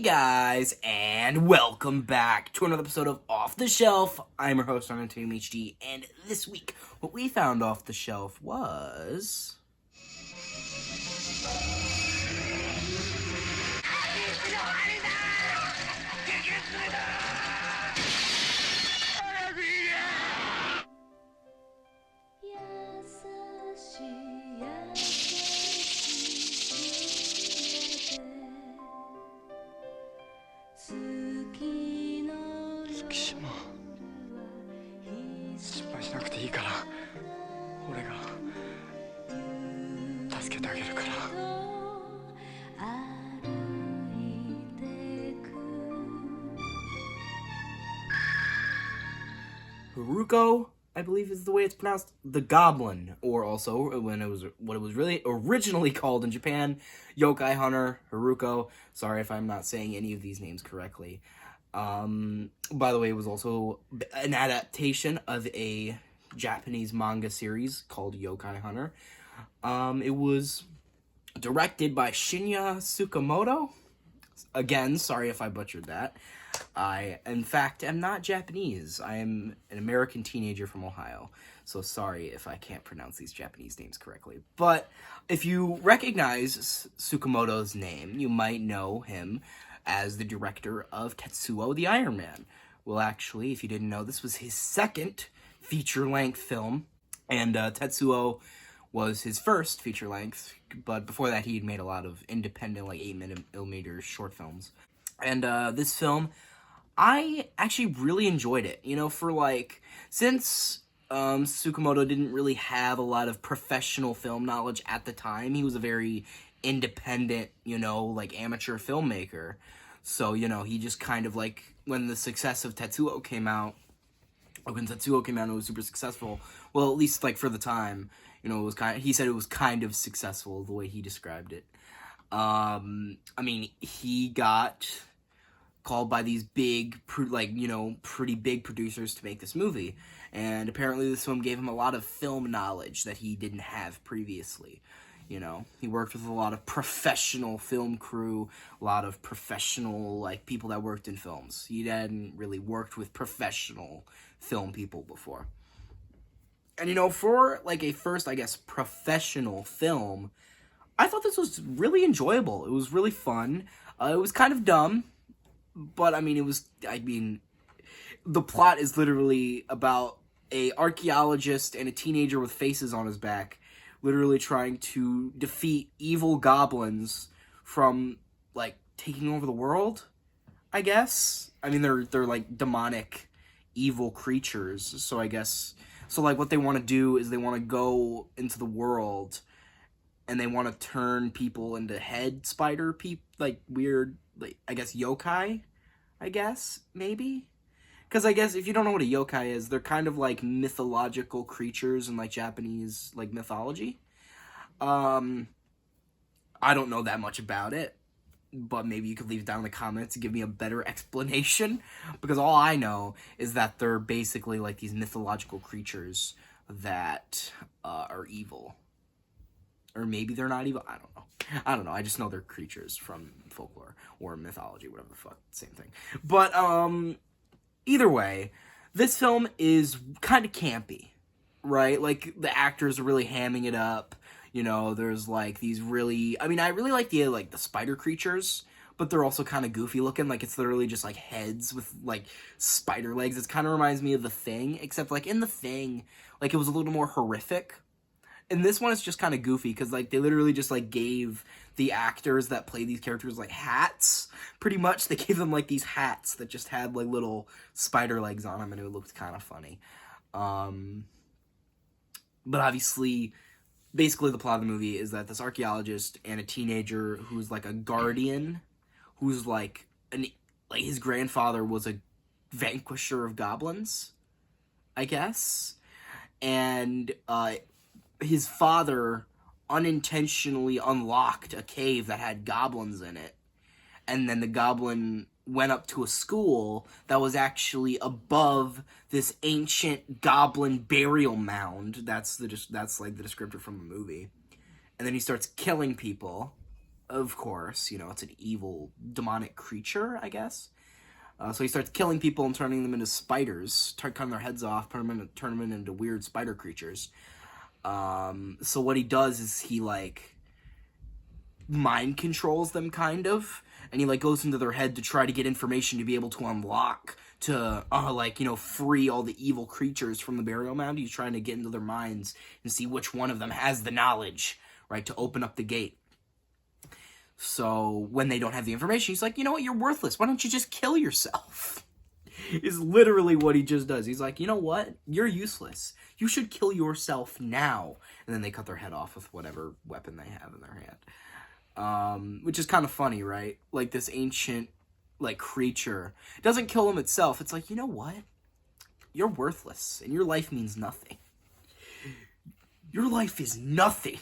guys, and welcome back to another episode of Off the Shelf. I'm your host, Antonio HD, and this week, what we found off the shelf was... Hiruko, I believe is the way it's pronounced, the Goblin, or also, when it was what it was really originally called in Japan, Yokai Hunter, Hiruko. Sorry if I'm not saying any of these names correctly. By the way, it was also an adaptation of a Japanese manga series called Yokai Hunter. It was directed by Shinya Tsukamoto. Again, sorry if I butchered that. I, in fact, am not Japanese. I am an American teenager from Ohio. So sorry if I can't pronounce these Japanese names correctly. But if you recognize Tsukamoto's name, you might know him as the director of Tetsuo the Iron Man. Well, actually, if you didn't know, this was his second feature-length film. And Tetsuo was his first feature-length. But before that, he had made a lot of independent, like, 8mm short films. And this film, I actually really enjoyed it. You know, for like, since Tsukamoto didn't really have a lot of professional film knowledge at the time, he was a very independent, you know, like amateur filmmaker. So, you know, he just kind of like, when the success of Tetsuo came out, it was super successful. Well, at least like for the time, you know, it was he said it was kind of successful the way he described it. I mean, he got called by these big, pretty big producers to make this movie. And apparently this film gave him a lot of film knowledge that he didn't have previously. You know, he worked with a lot of professional film crew, a lot of professional, like, people that worked in films. He hadn't really worked with professional film people before. And, you know, for, like, a first, I guess, professional film, I thought this was really enjoyable. It was really fun. It was kind of dumb, but, the plot is literally about a archaeologist and a teenager with faces on his back literally trying to defeat evil goblins from, like, taking over the world, I guess. I mean, they're like, demonic, evil creatures, so I guess... So, like, what they want to do is they want to go into the world and they want to turn people into head spider people, like, weird, like, I guess, yokai, I guess, maybe? Because I guess if you don't know what a yokai is, they're kind of like mythological creatures in, like, Japanese, like, mythology. I don't know that much about it, but maybe you could leave it down in the comments to give me a better explanation, because all I know is that they're basically, like, these mythological creatures that are evil. Or maybe they're not evil. I don't know. I just know they're creatures from folklore or mythology, whatever the fuck, same thing. But either way, this film is kind of campy, right? Like, the actors are really hamming it up. You know, there's like these really, I really like the spider creatures, but they're also kind of goofy looking. Like, it's literally just like heads with like spider legs. It kind of reminds me of The Thing, except like in The Thing, like, it was a little more horrific. And this one is just kind of goofy, because, like, they literally just, like, gave the actors that play these characters, like, hats, pretty much. They gave them, like, these hats that just had, like, little spider legs on them, and it looked kind of funny. But obviously, basically the plot of the movie is that this archaeologist and a teenager who's, like, a guardian, who's, like, his grandfather was a vanquisher of goblins, I guess. And, his father unintentionally unlocked a cave that had goblins in it. And then the goblin went up to a school that was actually above this ancient goblin burial mound. That's like the descriptor from the movie. And then he starts killing people. of course, it's an evil, demonic creature, I guess. So he starts killing people and turning them into spiders, cutting their heads off, turn them into weird spider creatures. So what he does is he, like, mind controls them, kind of, and he, like, goes into their head to try to get information to be able to unlock, to, free all the evil creatures from the burial mound. He's trying to get into their minds and see which one of them has the knowledge, right, to open up the gate. So when they don't have the information, he's like, you know what, you're worthless. Why don't you just kill yourself? Is literally what he just does. He's like, you know what? You're useless. You should kill yourself now. And then they cut their head off with whatever weapon they have in their hand. Which is kind of funny, right? Like, this ancient, like, creature. It doesn't kill him itself. It's like, you know what? You're worthless. And your life means nothing. Your life is nothing.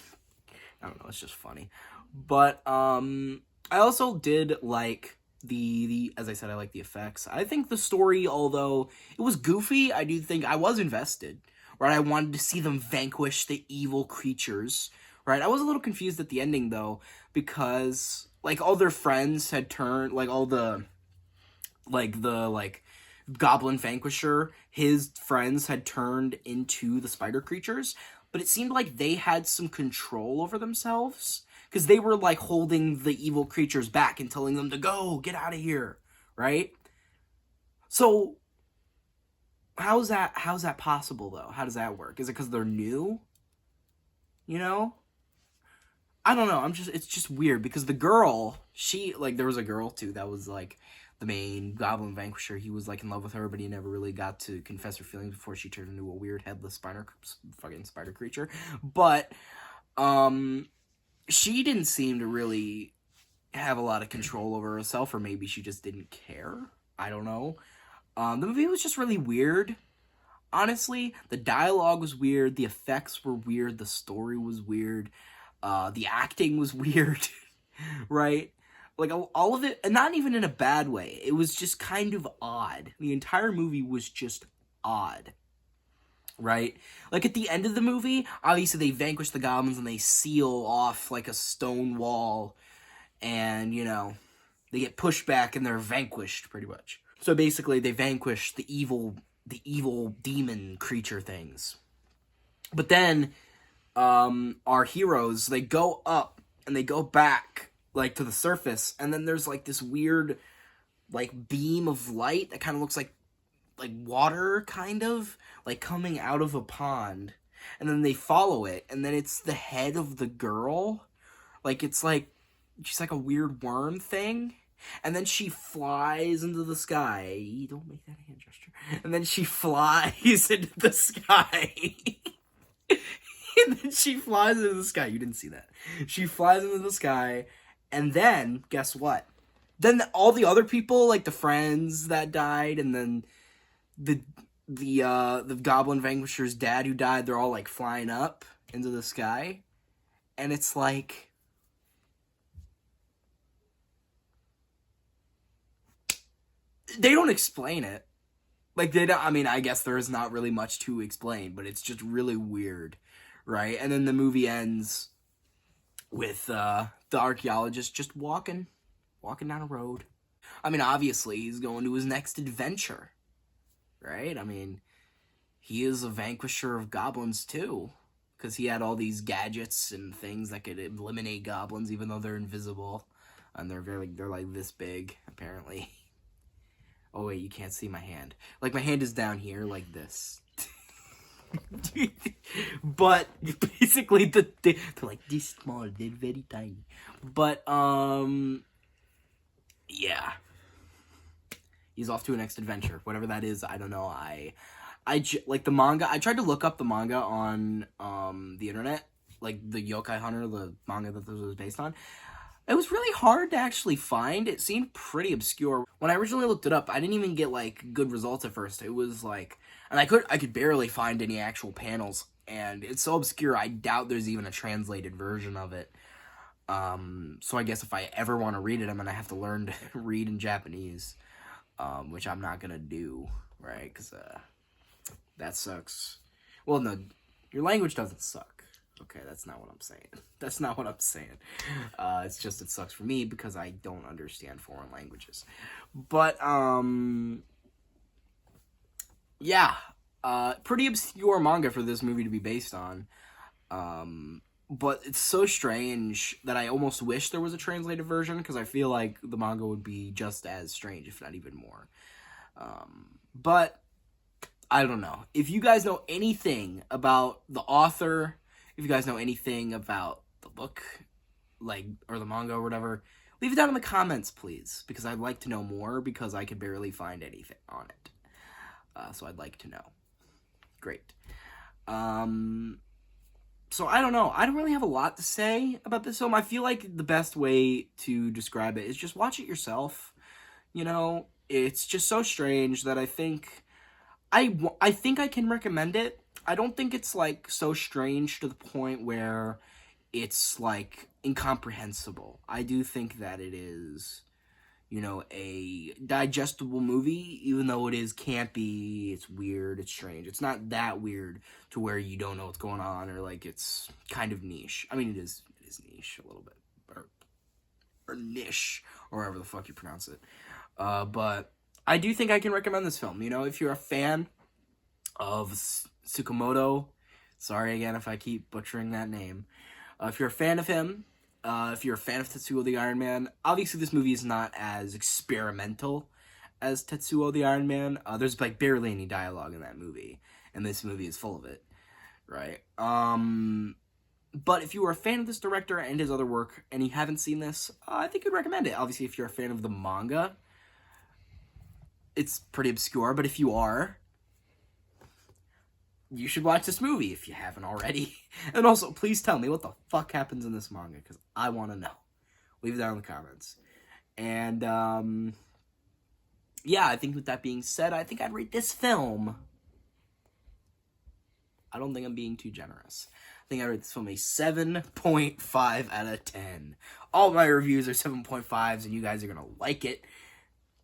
I don't know. It's just funny. But, I also did like the as I said, I like the effects. I think the story, although it was goofy, I do think I was invested, right? I wanted to see them vanquish the evil creatures, right? I was a little confused at the ending, though, because, like, all their friends had turned, like, all the Goblin Vanquisher, his friends had turned into the spider creatures, but it seemed like they had some control over themselves, because they were, like, holding the evil creatures back and telling them to go, get out of here, right? So, how's that possible, though? How does that work? Is it because they're new? You know? I don't know, it's just weird, because the girl, there was a girl, too, that was, like, the main Goblin Vanquisher. He was, like, in love with her, but he never really got to confess her feelings before she turned into a weird headless spider creature. But, she didn't seem to really have a lot of control over herself, or maybe she just didn't care. I don't know. The movie was just really weird. Honestly, the dialogue was weird, the effects were weird, the story was weird, the acting was weird, right? Like, all of it, and not even in a bad way. It was just kind of odd. The entire movie was just odd. Right? Like, at the end of the movie, obviously they vanquish the goblins and they seal off, like, a stone wall, and, they get pushed back and they're vanquished, pretty much. So basically, they vanquish the evil demon creature things. But then, our heroes, they go up and they go back, like, to the surface, and then there's, like, this weird, like, beam of light that kind of looks like water, kind of, like, coming out of a pond, and then they follow it, and then it's the head of the girl, like, it's like, she's like a weird worm thing, and then she flies into the sky. Don't make that hand gesture. And then she flies into the sky. And then she flies into the sky. You didn't see that. She flies into the sky, and then, guess what? Then all the other people, like the friends that died, and then the Goblin Vanquisher's dad who died, they're all, like, flying up into the sky. And it's like, they don't explain it. Like, they don't, I mean, I guess there is not really much to explain, but it's just really weird, right? And then the movie ends with, the archaeologist just walking down a road. I mean, obviously, he's going to his next adventure. Right? I mean, he is a vanquisher of goblins, too. Because he had all these gadgets and things that could eliminate goblins, even though they're invisible. And they're like, this big, apparently. Oh, wait, you can't see my hand. Like, my hand is down here, like this. But, basically, they're like this small, they're very tiny. But, yeah. He's off to a next adventure. Whatever that is, I don't know. Like, the manga, I tried to look up the manga on, the internet. Like, the Yokai Hunter, the manga that this was based on. It was really hard to actually find. It seemed pretty obscure. When I originally looked it up, I didn't even get, like, good results at first. It was, like, and I could barely find any actual panels. And it's so obscure, I doubt there's even a translated version of it. So I guess if I ever want to read it, I'm gonna have to learn to read in Japanese. Which I'm not gonna do, right? Because, that sucks. Well, no, your language doesn't suck. Okay, that's not what I'm saying. That's not what I'm saying. It's just it sucks for me because I don't understand foreign languages. But, yeah. Pretty obscure manga for this movie to be based on. But it's so strange that I almost wish there was a translated version because I feel like the manga would be just as strange, if not even more. But I don't know. If you guys know anything about the author, if you guys know anything about the book, like, or the manga or whatever, leave it down in the comments, please, because I'd like to know more because I could barely find anything on it. So I'd like to know. Great. So I don't know. I don't really have a lot to say about this film. I feel like the best way to describe it is just watch it yourself. You know, it's just so strange that I think I think I can recommend it. I don't think it's like so strange to the point where it's like incomprehensible. I do think that it is, you know, a digestible movie, even though it is campy, it's weird, it's strange. It's not that weird to where you don't know what's going on, or like it's kind of niche. I mean, it is niche a little bit, or niche, or however the fuck you pronounce it. But I do think I can recommend this film. You know, if you're a fan of Tsukamoto, sorry again if I keep butchering that name. If you're a fan of him, if you're a fan of Tetsuo the Iron Man, obviously this movie is not as experimental as Tetsuo the Iron Man. There's like barely any dialogue in that movie, and this movie is full of it, right? But if you are a fan of this director and his other work, and you haven't seen this, I think I'd recommend it. Obviously, if you're a fan of the manga, it's pretty obscure, but if you are, you should watch this movie if you haven't already. And also, please tell me what the fuck happens in this manga, because I want to know. Leave it down in the comments. And, yeah, I think with that being said, I think I'd rate this film. I don't think I'm being too generous. I think I rate this film a 7.5 out of 10. All my reviews are 7.5s, and you guys are going to like it.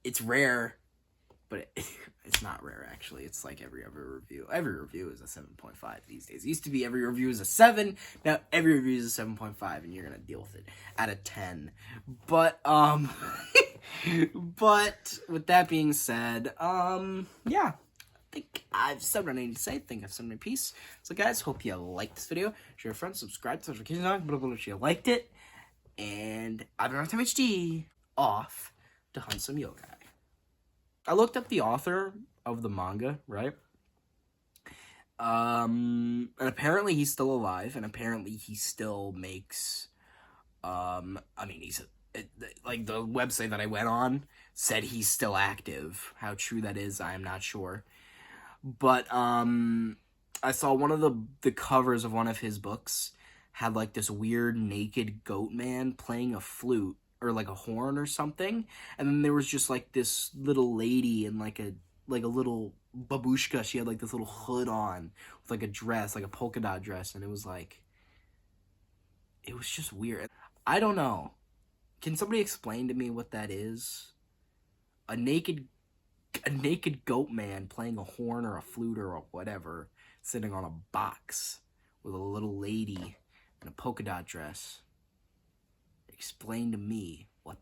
It's rare, but it's not rare, actually. It's like every other review. Every review is a 7.5 these days. It used to be every review is a 7. Now every review is a 7.5, and you're going to deal with it out of 10. But, but with that being said, yeah. I think I've said what I need to say. I think I've said my piece. So, guys, hope you liked this video. Share your friends, subscribe to notifications on, blah, blah, blah, if you liked it. And I've been Time HD, off to hunt some yokai. I looked up the author of the manga, right? And apparently he's still alive, and apparently he still makes, I mean, like, the website that I went on said he's still active. How true that is, I am not sure. But, I saw one of the covers of one of his books had, like, this weird naked goat man playing a flute, or, like, a horn or something, and then there was just, like, this little lady in, like a little babushka. She had, like, this little hood on, with, like, a dress, like a polka dot dress, and it was, like, it was just weird. I don't know. Can somebody explain to me what that is? A naked goat man playing a horn or a flute or whatever, sitting on a box with a little lady in a polka dot dress. Explain to me what